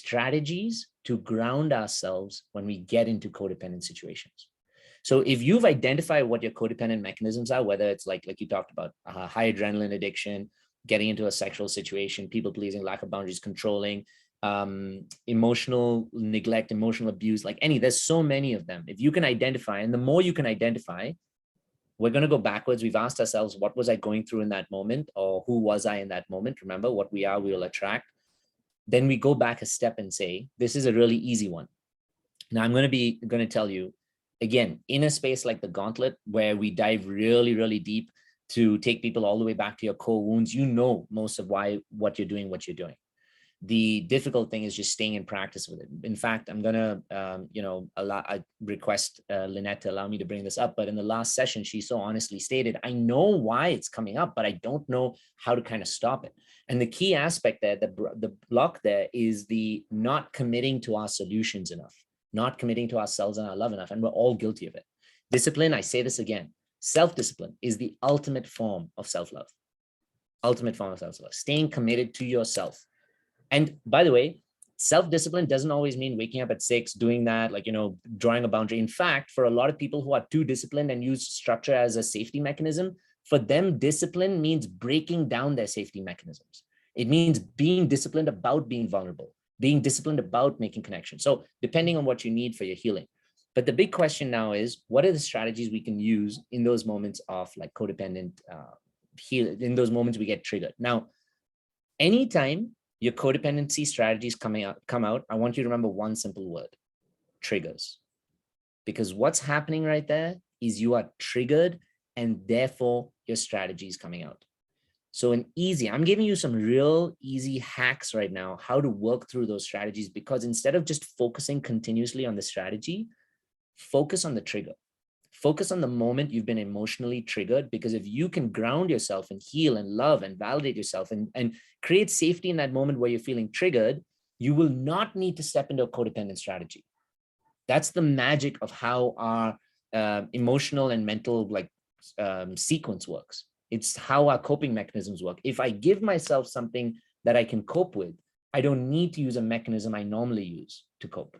strategies to ground ourselves when we get into codependent situations. So if you've identified what your codependent mechanisms are, whether it's like you talked about, high adrenaline addiction, getting into a sexual situation, people pleasing, lack of boundaries, controlling, emotional neglect, emotional abuse, there's so many of them. If you can identify, and the more you can identify, we're going to go backwards. We've asked ourselves, what was I going through in that moment? Or who was I in that moment? Remember, what we are, we will attract. Then we go back a step and say, this is a really easy one. Now I'm going to tell you, again, in a space like the Gauntlet, where we dive really, really deep to take people all the way back to your core wounds, most of what you're doing. The difficult thing is just staying in practice with it. In fact, I'm going to, I request Lynette to allow me to bring this up, but in the last session, she so honestly stated, I know why it's coming up, but I don't know how to kind of stop it. And the key aspect there, the block there, is the not committing to our solutions enough, not committing to ourselves and our love enough. And we're all guilty of it. Discipline, I say this again, self-discipline is the ultimate form of self-love, staying committed to yourself. And by the way, self-discipline doesn't always mean waking up at 6, doing that, drawing a boundary. In fact, for a lot of people who are too disciplined and use structure as a safety mechanism, for them, discipline means breaking down their safety mechanisms. It means being disciplined about being vulnerable, being disciplined about making connections. So depending on what you need for your healing. But the big question now is, what are the strategies we can use in those moments of codependent in those moments we get triggered? Now, anytime your codependency strategies come out, I want you to remember one simple word: triggers. Because what's happening right there is you are triggered, and therefore your strategy is coming out. So I'm giving you some real easy hacks right now, how to work through those strategies, because instead of just focusing continuously on the strategy, focus on the trigger. Focus on the moment you've been emotionally triggered, because if you can ground yourself and heal and love and validate yourself and create safety in that moment where you're feeling triggered, you will not need to step into a codependent strategy. That's the magic of how our emotional and mental sequence works. It's how our coping mechanisms work. If I give myself something that I can cope with, I don't need to use a mechanism I normally use to cope.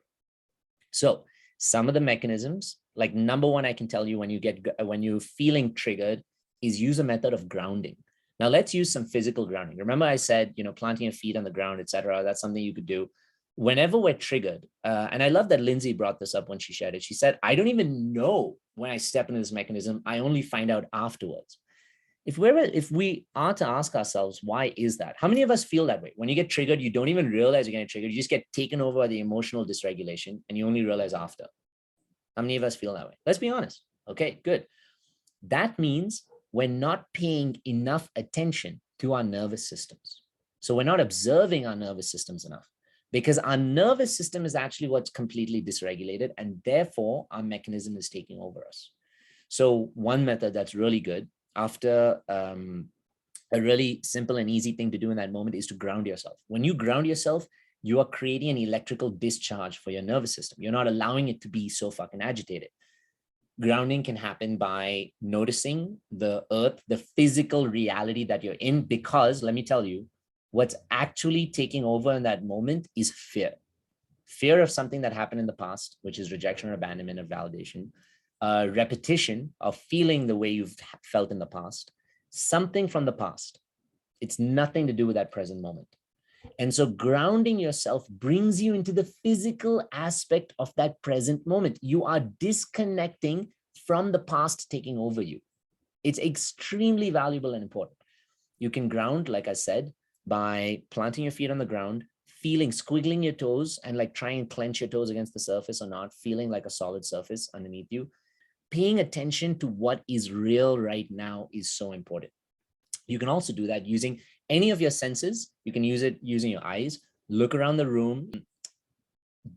So some of the mechanisms, number one, I can tell you when you're feeling triggered, is use a method of grounding. Now let's use some physical grounding. Remember I said, planting your feet on the ground, etc. That's something you could do whenever we're triggered. And I love that Lindsay brought this up when she shared it. She said, I don't even know when I step into this mechanism. I only find out afterwards. If we are to ask ourselves, why is that? How many of us feel that way? When you get triggered, you don't even realize you're getting triggered. You just get taken over by the emotional dysregulation, and you only realize after. How many of us feel that way? Let's be honest. Okay, good. That means we're not paying enough attention to our nervous systems. So we're not observing our nervous systems enough, because our nervous system is actually what's completely dysregulated, and therefore our mechanism is taking over us. So one method that's really good, after a really simple and easy thing to do in that moment, is to ground yourself. When you ground yourself, you are creating an electrical discharge for your nervous system. You're not allowing it to be so fucking agitated. Grounding can happen by noticing the earth, the physical reality that you're in, because let me tell you, what's actually taking over in that moment is fear. Fear of something that happened in the past, which is rejection or abandonment or validation, repetition of feeling the way you've felt in the past, something from the past. It's nothing to do with that present moment. And so grounding yourself brings you into the physical aspect of that present moment. You are disconnecting from the past taking over you. It's extremely valuable and important. You can ground, like I said, by planting your feet on the ground, squiggling your toes and try and clench your toes against the surface or not, feeling like a solid surface underneath you. Paying attention to what is real right now is so important. You can also do that using any of your senses. You can use it using your eyes, look around the room.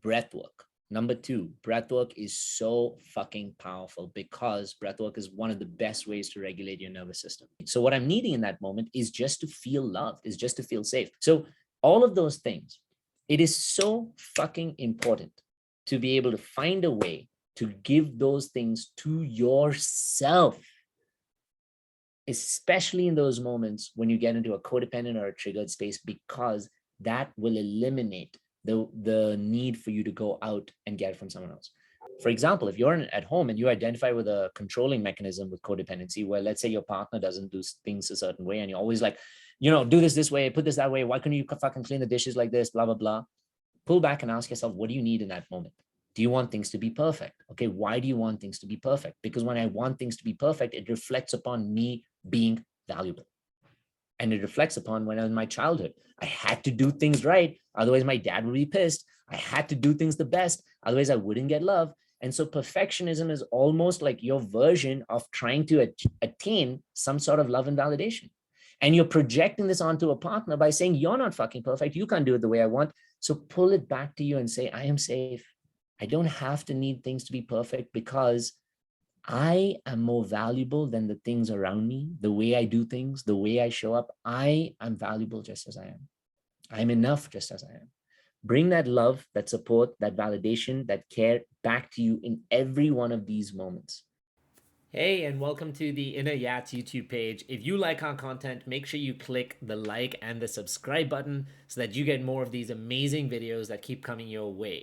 Breath work. Number 2, breath work is so fucking powerful, because breath work is one of the best ways to regulate your nervous system. So what I'm needing in that moment is just to feel loved, is just to feel safe. So all of those things, it is so fucking important to be able to find a way to give those things to yourself, especially in those moments when you get into a codependent or a triggered space, because that will eliminate the need for you to go out and get it from someone else. For example, if you're at home and you identify with a controlling mechanism with codependency, where let's say your partner doesn't do things a certain way and you're always like, do this way, put this that way, why couldn't you fucking clean the dishes like this, blah blah blah. Pull back and ask yourself, what do you need in that moment? Do you want things to be perfect? Okay, why do you want things to be perfect? Because when I want things to be perfect, it reflects upon me being valuable. And it reflects upon when I was in my childhood. I had to do things right. Otherwise, my dad would be pissed. I had to do things the best. Otherwise, I wouldn't get love. And so perfectionism is almost like your version of trying to attain some sort of love and validation. And you're projecting this onto a partner by saying, you're not fucking perfect. You can't do it the way I want. So pull it back to you and say, I am safe. I don't have to need things to be perfect because I am more valuable than the things around me, the way I do things, the way I show up. I am valuable just as I am. I'm enough just as I am. Bring that love, that support, that validation, that care back to you in every one of these moments. Hey, and welcome to the Inner Yats YouTube page. If you like our content, make sure you click the like and the subscribe button so that you get more of these amazing videos that keep coming your way.